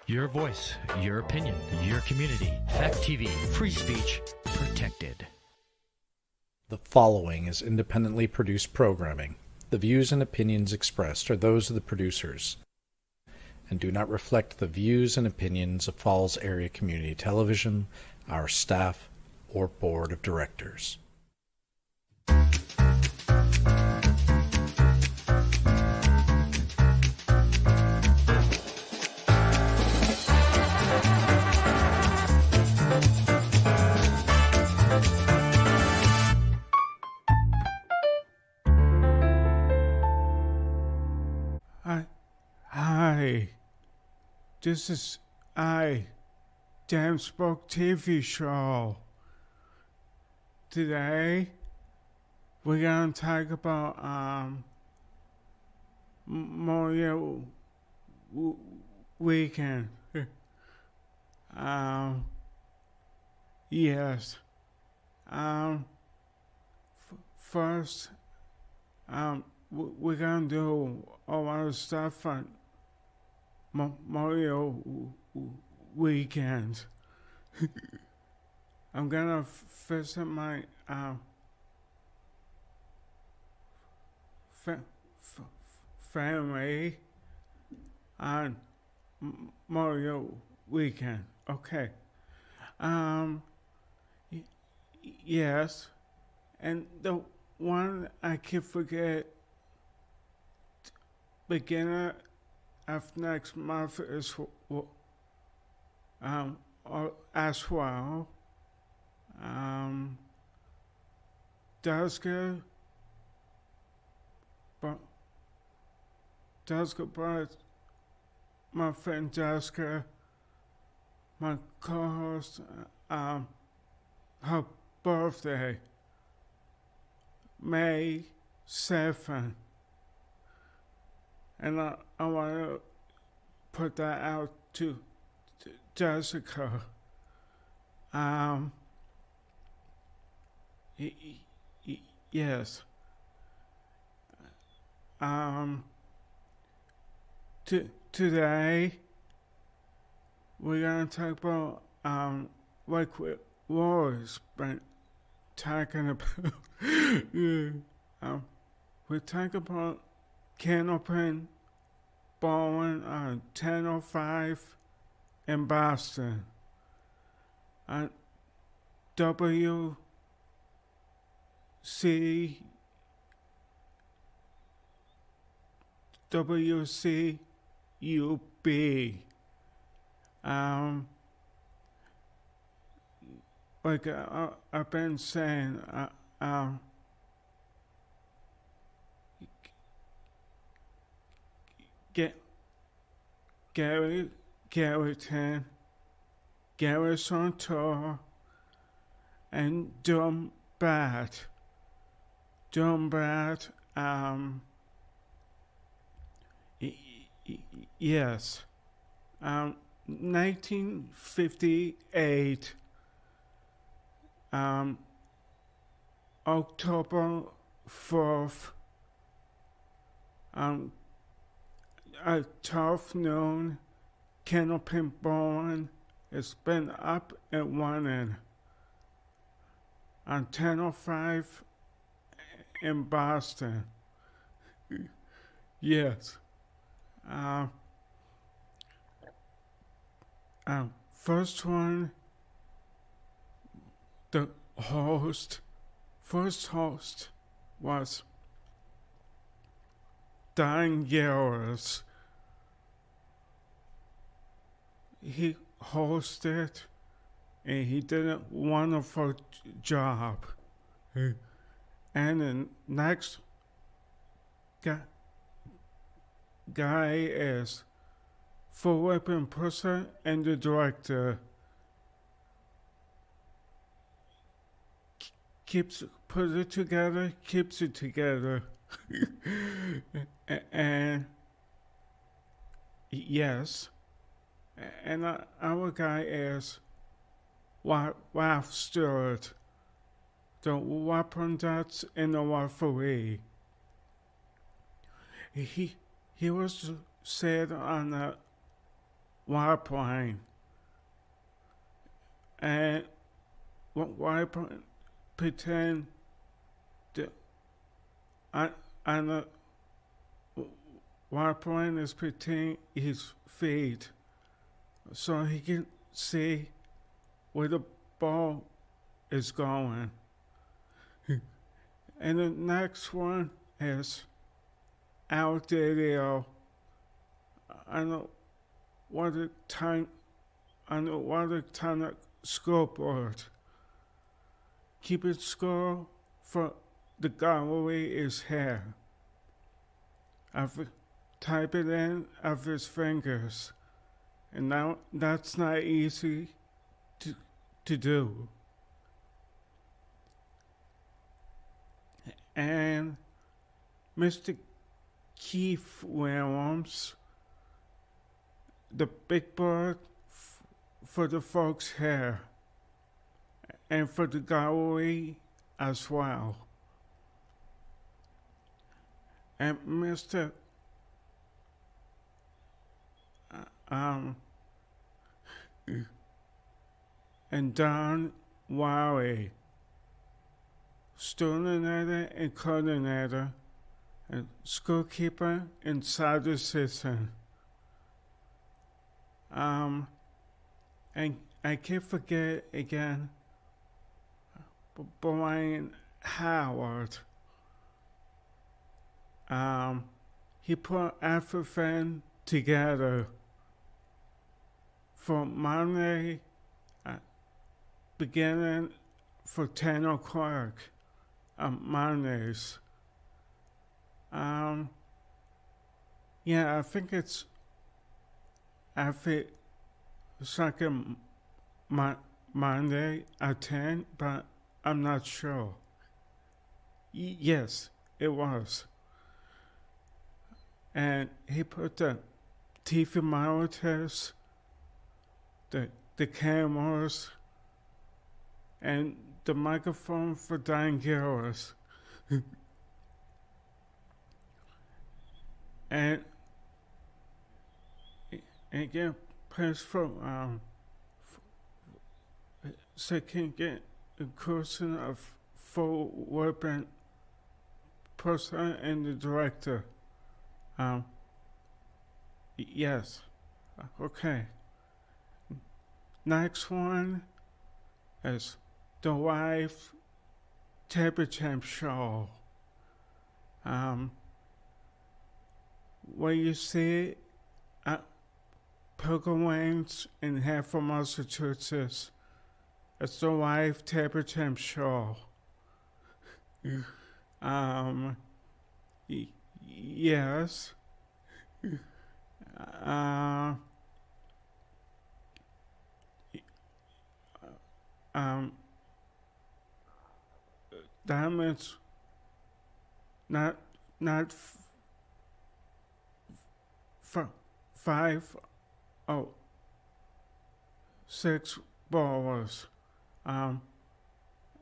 Your voice, your opinion, your community. Fact TV, free speech protected. The following is independently produced programming. The views and opinions expressed are those of the producers and do not reflect the views and opinions of Falls Area Community Television, our staff, or board of directors. Hi, this is James Bourke TV Show. Today, we're gonna talk about Memorial Weekend. Yes. First, we're gonna do a lot of stuff on Memorial Weekend. I'm gonna visit my family on Memorial Weekend. Okay. Yes, and the one I can forget, beginning of next month is as well. Duska brought my friend Duska, my co-host, her birthday, May 7th. And I want to put that out to Jessica. Yes. Today, we're going to talk about, like we've always been talking about. We're talking about Candlepin Bowling on 1005 in Boston. On WCUB. Like I've been saying, Garrison, Garrison Tour, and Dumbat, yes, 1958, October 4th, at 12 noon, Candlepin Bowling has been up and running on 1005 in Boston. Yes. First one, the first host was Don Garris. He hosted and he did a wonderful job. And the next guy is Philip and Pusser and the director. Puts it together, keeps it together. And yes. And our guy is Ralph Stewart, the weapon that's in the referee. He was said on the warplane. And warplane pretend that on the warplane is pretending his feet so he can see where the ball is going. And the next one is out video on the watertight scoreboard. Keeping score for the gallery is here. I've typed it in of his fingers, and now that's not easy to do. And Mr. Keith Williams, the big bird for the folks here, and for the gallery as well. And Mr. And Don Wally, student and coordinator, and schoolkeeper inside the system. And I can't forget again, Brian Howard. He put everything together for Monday, beginning for 10 o'clock on Mondays. Yeah, I think it's every second Monday at 10, but I'm not sure. Yes, it was. And he put the TV monitors, the cameras, and the microphone for Diane Garris. and again, place for second get a person of full weapon person and the director. Yes. Okay. Next one is the Live Temperature Show. Where you see Pilgrims in Hanford, Massachusetts. It's the Live Temperature Show. Yes. That means not 6 ballers.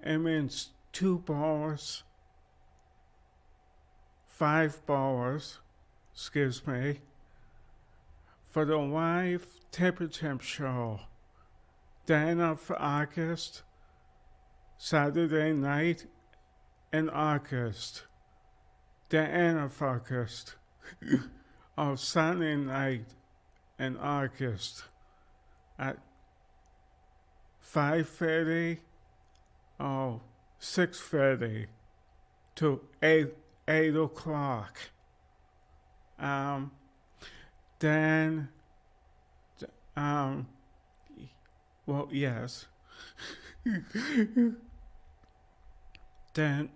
It means 2 ballers, 5 ballers, excuse me, for the Live Temperature Show. The end of August, Saturday night in August. The end of August. Oh, Sunday night in August at 5:30, 6:30 to 8 o'clock. Then, well, yes. Then,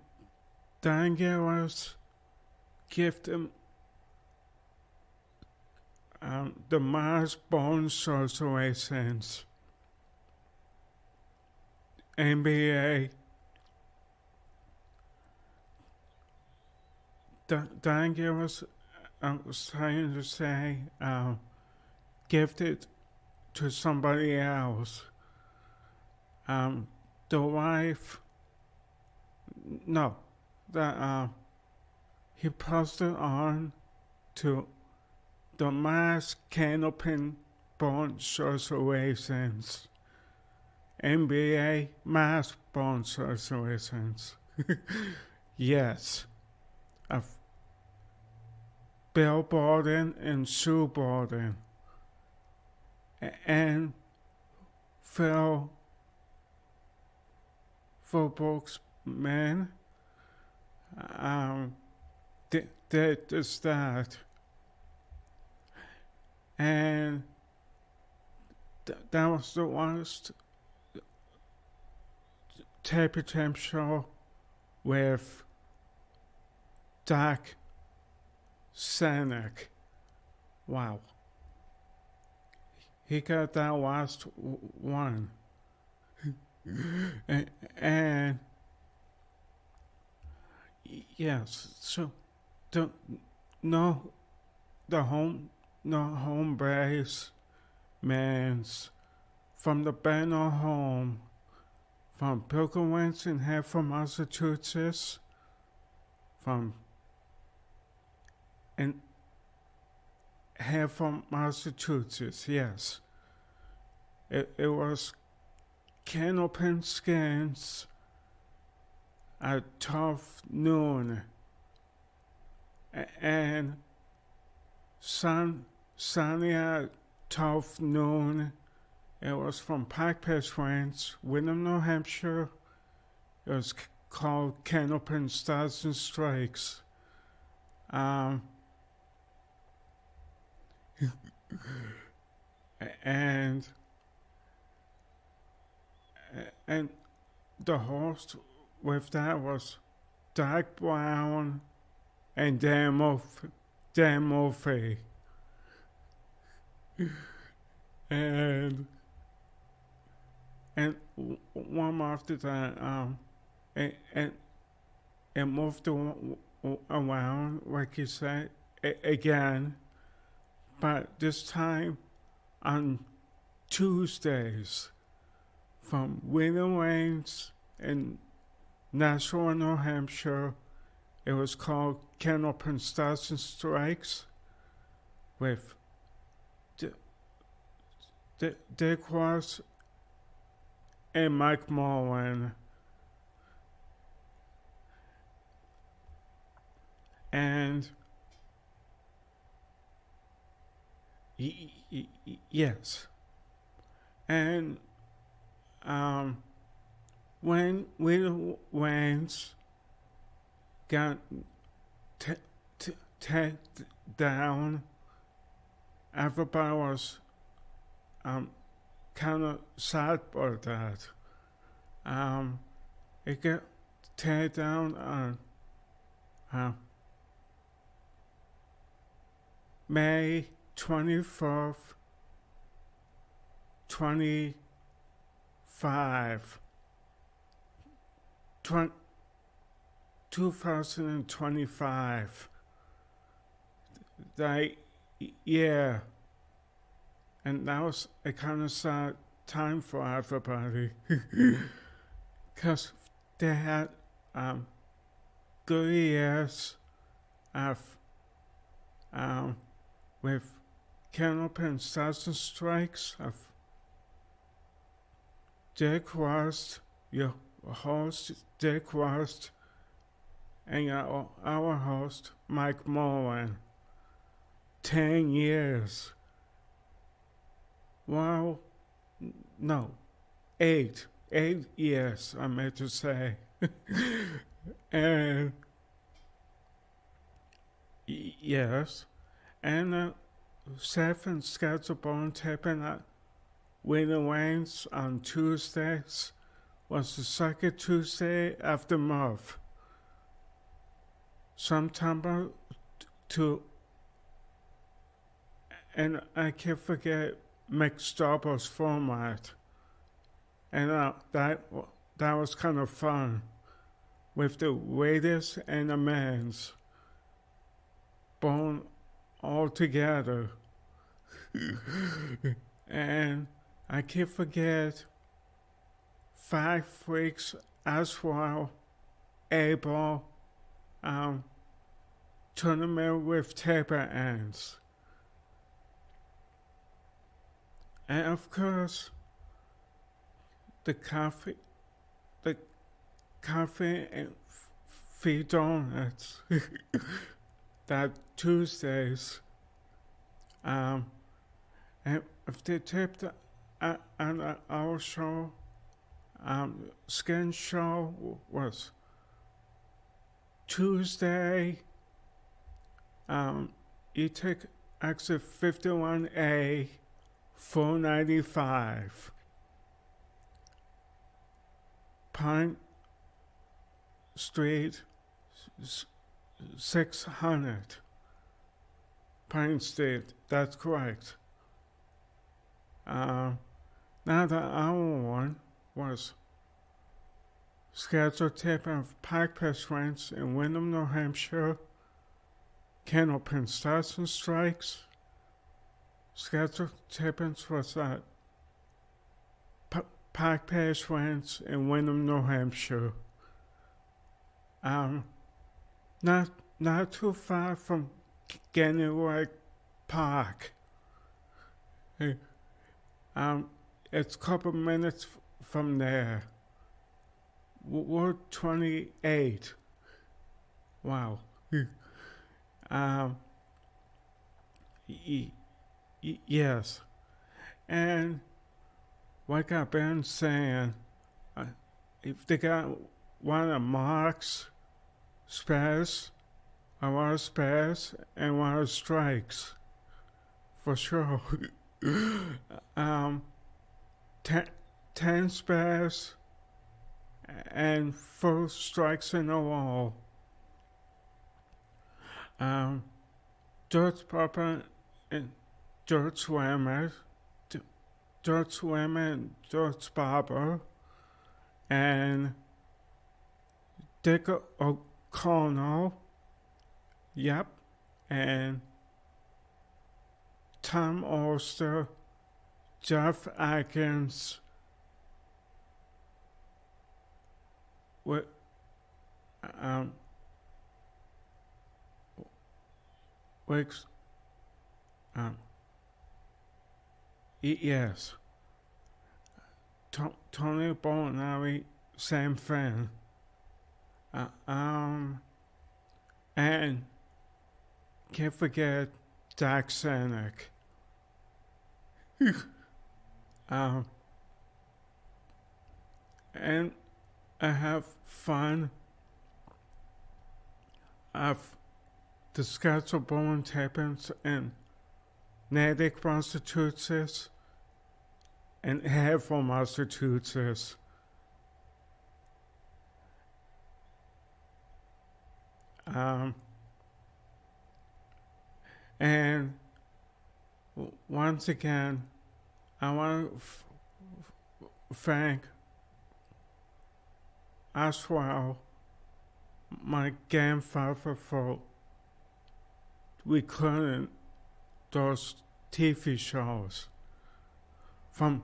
Dan Garris gift him the Mars Bone Association's NBA. Dan Garris, I was trying to say, gifted to somebody else. The wife, no, that he posted on to the Mars Canopy born situations. NBA mass born situations. Yes. Of billboarding and shoeboarding. And Phil Bourke's men did just that. And that was the worst tape show with Doc Sanic. Wow. He got that last one. and yes, so the home base man's from the Banner home from Pilgrimage in Haverford, Massachusetts, from Haverford, Massachusetts, yes. It was Candlepin Skins at 12 noon. And Sunny at 12 noon. It was from Pike Place Ranch, Wyndham, New Hampshire. It was called Candlepin Stars and Strikes. And the host with that was Doc Brown and Dan Murphy. And one after that, it moved around, like you said, again, but this time on Tuesdays from William Wayne's in Nashua, New Hampshire. It was called Candlepin Stars and Strikes with Dick Ross and Mike Mullen. And yes. And when Will Wayne's got taken down, everybody was kind of sad about that. It got taken down on May 24th, 2025. Yeah. And that was a kind of sad time for everybody. Because they had good years of with Candlepin Stars and Strikes of Dick Rust, your host Dick Rust, and our host Mike Mullen. 10 years. Well, no, 8 years, I meant to say. And yes, and Seven scheduled bone taping at William Wayne's on Tuesdays was the second Tuesday of the month. September to, and I can't forget Mick Starbuck's format, and that was kind of fun with the ladies and the men's born all together. And I can't forget 5 Freaks as well, able tournament with taper ends. And of course, the coffee, the coffee and free donuts. That Tuesdays. And if they taped on our show, Skin Show was Tuesday. You take exit 51A, 495. Pine Street, 600. Pine Street, that's correct. Now the other one was scheduled taping of Pike Pass Ranch in Windham, New Hampshire. Candlepin Stars and Strikes. Scheduled tapings was at Pike Pass Ranch in Windham, New Hampshire. Not too far from Ganniweg Park. It's a couple minutes from there. Ward 28. Wow. Yes. And like I've been saying, if they got one of Mark's spares, I want spares and one of strikes. For sure. 10 spares and 4 strikes in a wall. Dirt Papa and Dirt Swimmer, and Dirt Barber, and Dick O'Connell, yep, and Tom Oster, Jeff Atkins, with Wicks, yes, Tony Bolinari, same thing, and can't forget Dak Sanic. And I have fun. I've discussed bone tapings in Natick, Massachusetts, and Haverhill, Massachusetts. And once again, I want to thank as well my grandfather for recording those TV shows from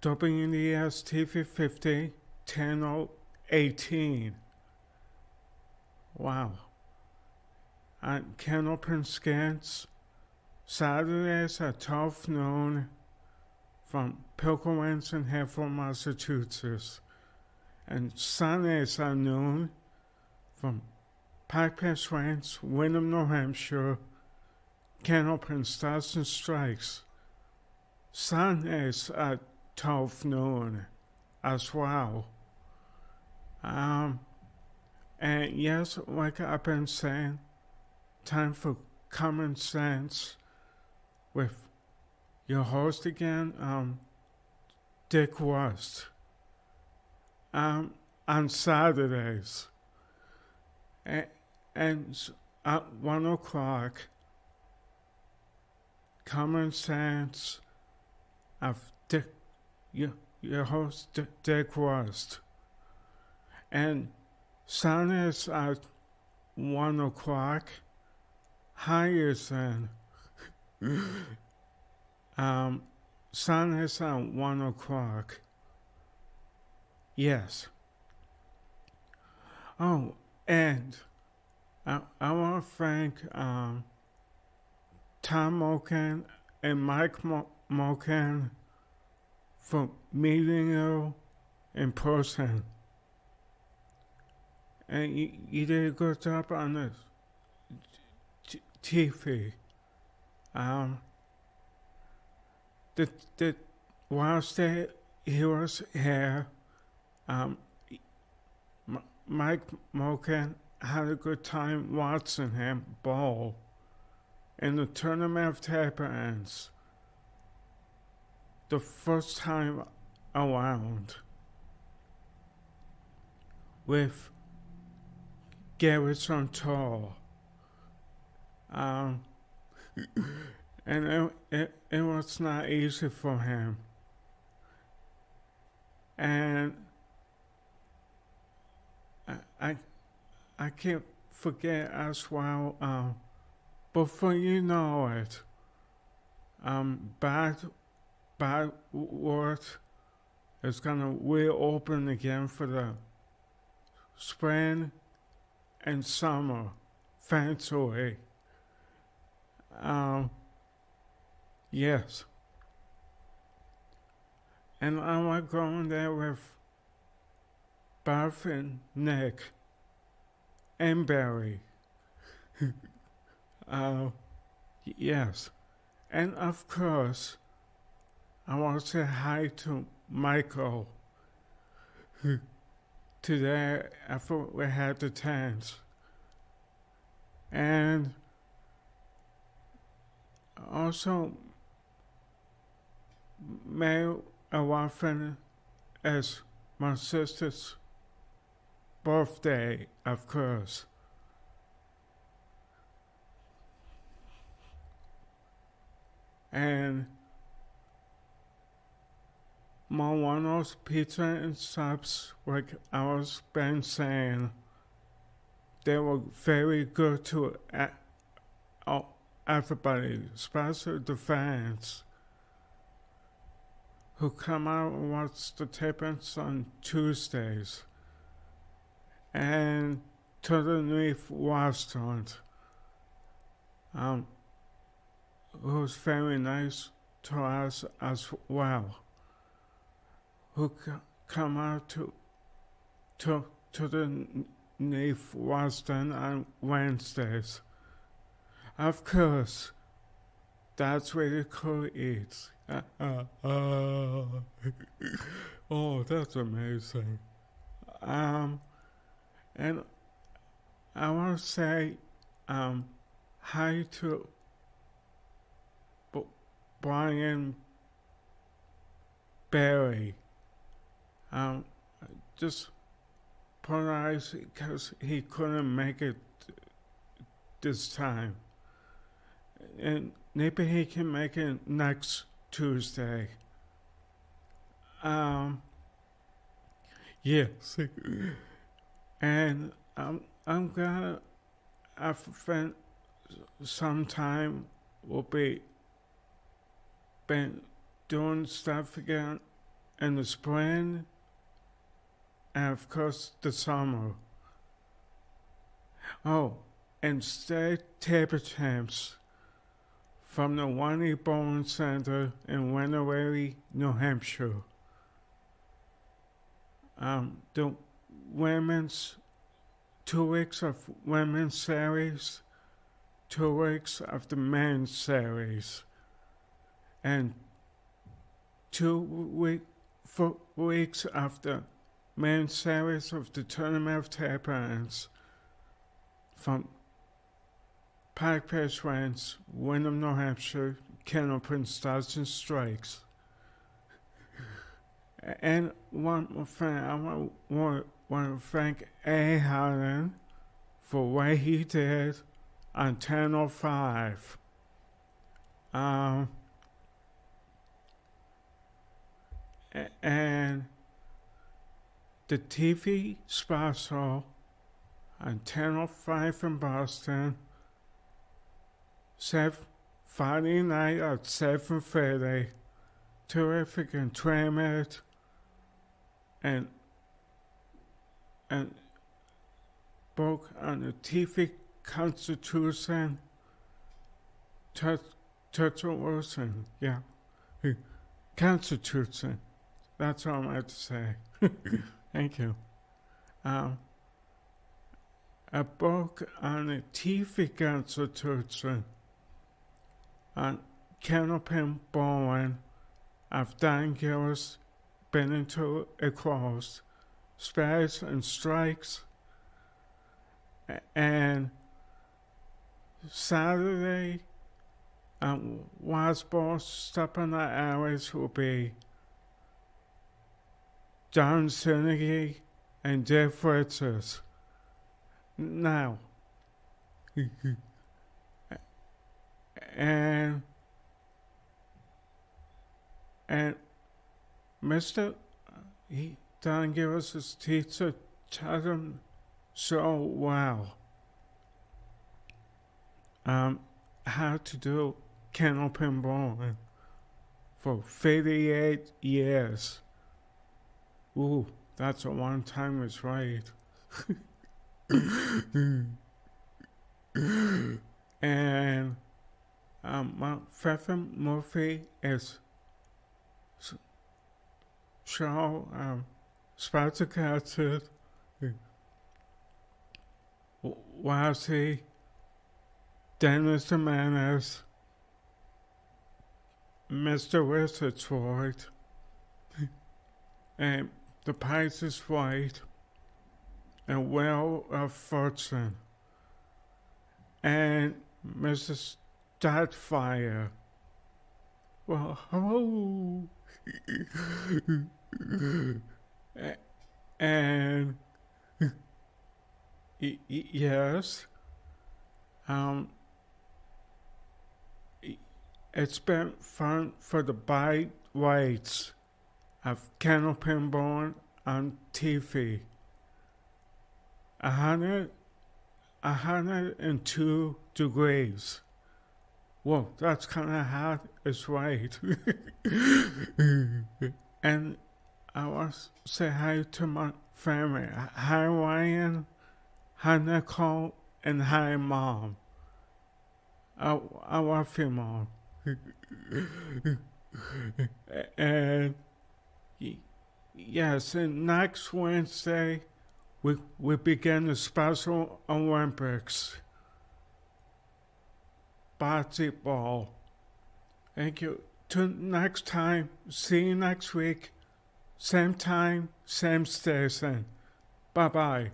WNES TV 50, channel 18. Wow. On Candlepin Scans, Saturdays at 12 noon from Pilgrims in Haverhill, Massachusetts, and Sundays at noon from Pike Pass Ranch, Windham, New Hampshire, Candlepin Stars and Strikes. Sundays at 12 noon as well. And yes, like I've been saying, time for Common Sense with your host again, Dick West. On Saturdays. And at 1 o'clock, Common Sense of Dick, your host, Dick West. And Sundays at 1 o'clock, higher than Sundays at 1 o'clock. Yes. Oh, and I want to thank Tom Oken and Mike Mokan for meeting you in person. And you did a good job on the TV. Whilst he was here, Mike Mokan had a good time watching him bowl in the Tournament of Champions the first time around with Garrison Tour. And it was not easy for him. And I can't forget as well, before you know it, Bad Word is gonna reopen again for the spring and summer fancy week. Yes. And I was going there with Buff and Nick and Barry. Yes. And of course, I want to say hi to Michael. Today, after we had the dance. And also, May often as my sister's birthday, of course. And Moano's Pizza and Subs, like I was been saying, they were very good to everybody, especially the fans who come out and watch the tapings on Tuesdays. And to the new restaurant, who was very nice to us as well, who come out to the new restaurant on Wednesdays. Of course, that's where the crew eats. Oh, that's amazing. And I want to say hi to Brian Barry. Just polite because he couldn't make it this time. And maybe he can make it next Tuesday. Yes. And I'm gonna, after some time, will be been doing stuff again in the spring and of course the summer. Oh, and state table champs from the Wani Bowling Center in Winnewery, New Hampshire. The women's 2 weeks of women's series, 2 weeks of the men's series, and 2 weeks of the men's series of the Tournament of Champions from Park Place Ranch, Wyndham, New Hampshire, Kennel Prince Stars and Strikes. And one more thing, I want to thank A. Holland for what he did on 10:05. And the TV special on 10:05 in Boston, Friday night at 7:30, terrific entertainment, and book on the TV Constitution, Tutson, yeah. Constitution. That's all I have to say. Thank you. A book on the TV Constitution on Canopin Bowen of Dan Gillis been into a close, spares and strikes, and Saturday Wasball stop on the hours will be John Sinegy and Dave Fritzes. Now, and Mr. Don Gillis' teacher taught him so well how to do kennel pinball for 38 years. Ooh, that's a long time, it's right. And Feffin Murphy is show Spartacus Wazzy Dennis Jimenez Mr. Wizardsford and the Price is Right and Will of Fortune and Mrs. Starfire. Well, hello. And yes, it's been fun for the bite rights of Kennel Pinball on TV. 102 degrees. Whoa, that's kind of hot, it's right. And I want to say hi to my family. Hi, Ryan. Hi, Nicole. And hi, Mom. I love you, Mom. And yes, and next Wednesday, we begin the Special Olympics. Basketball. Thank you. Till next time. See you next week. Same time, same station. Bye-bye.